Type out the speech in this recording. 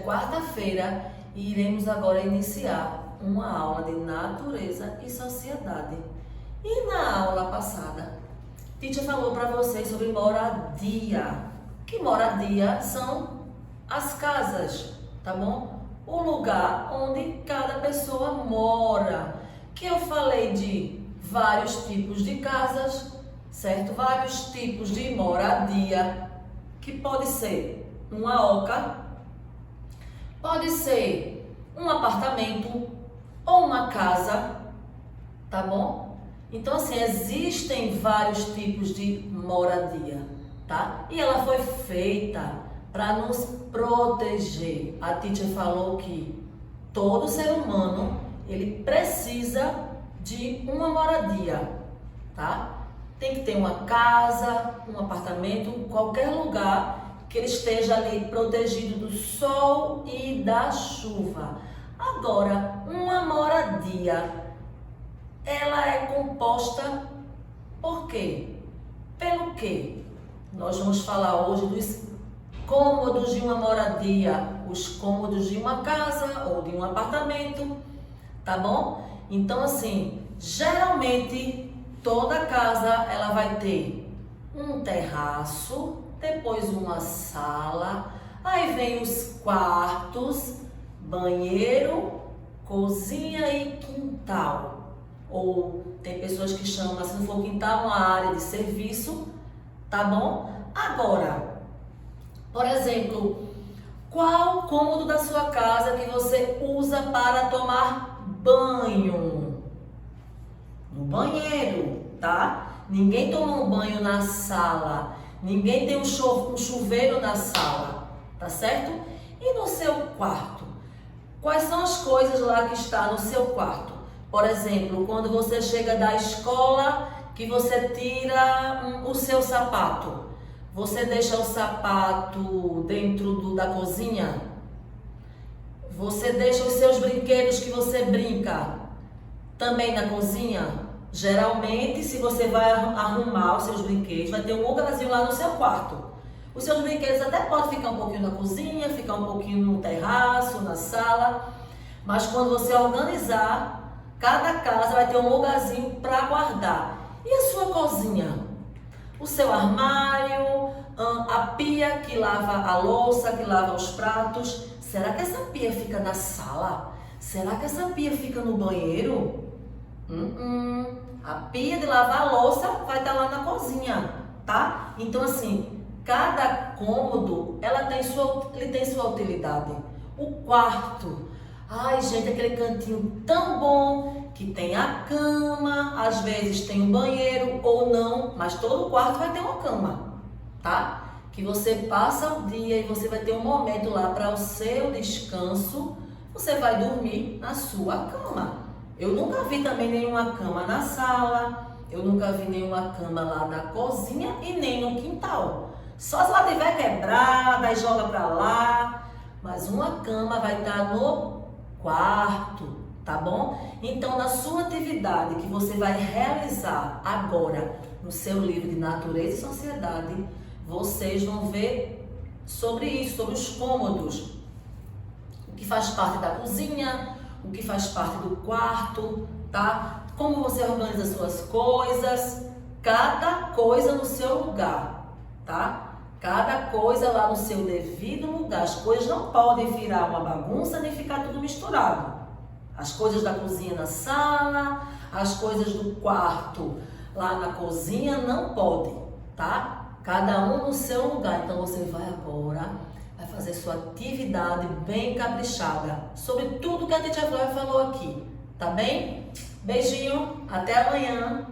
quarta-feira e iremos agora iniciar uma aula de natureza e sociedade. E na aula passada, Teacher falou para vocês sobre moradia. Que moradia são as casas, tá bom? O lugar onde cada pessoa mora. Que eu falei de vários tipos de casas, certo? Vários tipos de moradia, que pode ser uma oca, pode ser um apartamento ou uma casa, tá bom? Então, assim, existem vários tipos de moradia, tá? E ela foi feita para nos proteger. A Teacher falou que todo ser humano, ele precisa de uma moradia, tá? Tem que ter uma casa, um apartamento, qualquer lugar que ele esteja ali protegido do sol e da chuva. Agora, uma moradia, ela é composta por quê? Pelo quê? Nós vamos falar hoje dos cômodos de uma moradia, os cômodos de uma casa ou de um apartamento, tá bom? Então, assim, geralmente toda casa ela vai ter um terraço, depois uma sala, aí vem os quartos, banheiro, cozinha e quintal. Ou tem pessoas que chamam, se não for quintal, uma área de serviço, tá bom? Agora, por exemplo, qual cômodo da sua casa que você usa para tomar banho? No banheiro, tá? Ninguém toma um banho na sala. Ninguém tem um chuveiro na sala, tá certo? E no seu quarto? Quais são as coisas lá que está no seu quarto? Por exemplo, quando você chega da escola, que você tira o seu sapato. Você deixa o sapato dentro da cozinha? Você deixa os seus brinquedos que você brinca também na cozinha? Geralmente, se você vai arrumar os seus brinquedos, vai ter um lugarzinho lá no seu quarto. Os seus brinquedos até podem ficar um pouquinho na cozinha, ficar um pouquinho no terraço, na sala. Mas quando você organizar, cada casa vai ter um lugarzinho para guardar. E a sua cozinha? O seu armário, a pia que lava a louça, que lava os pratos. Será que essa pia fica na sala? Será que essa pia fica no banheiro? A pia de lavar a louça vai estar lá na cozinha, tá? Então, assim, cada cômodo, ele tem sua utilidade. O quarto, ai, gente, aquele cantinho tão bom que tem a cama, às vezes tem um banheiro ou não, mas todo quarto vai ter uma cama, tá? Que você passa o dia e você vai ter um momento lá para o seu descanso, você vai dormir na sua cama. Eu nunca vi também nenhuma cama na sala, eu nunca vi nenhuma cama lá na cozinha e nem no quintal. Só se ela estiver quebrada e joga para lá, mas uma cama vai estar no quarto, tá bom? Então, na sua atividade que você vai realizar agora no seu livro de Natureza e Sociedade, vocês vão ver sobre isso, sobre os cômodos, o que faz parte da cozinha, o que faz parte do quarto, tá? Como você organiza suas coisas, cada coisa no seu lugar, tá? Cada coisa lá no seu devido lugar. As coisas não podem virar uma bagunça nem ficar tudo misturado. As coisas da cozinha na sala, as coisas do quarto lá na cozinha não podem, tá? Cada um no seu lugar. Então você vai agora fazer sua atividade bem caprichada sobre tudo que a Teacher Flávia falou aqui, tá bem? Beijinho, até amanhã!